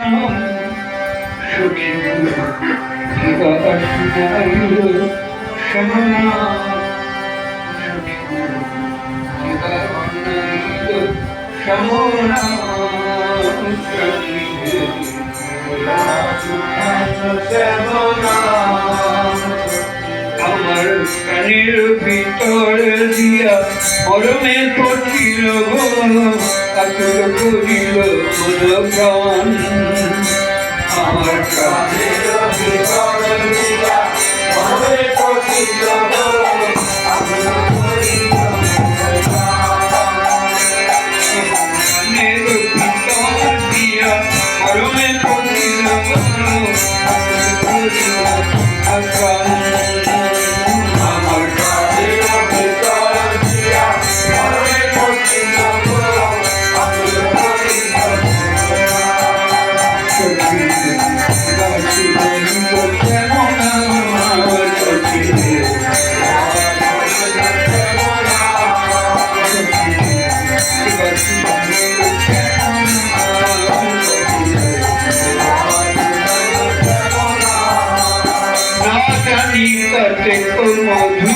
আমার কানের ভিতর দিয়া মরমে পড়িল গো আকুল করিল মন প্রাণ। আমার কানের ভিতর দিয়া মরমে পড়িল গো আকুল করিল কানের ভিতর দিয়া মরমে পড়িল গো আকুল করিল প্রাণ। মধু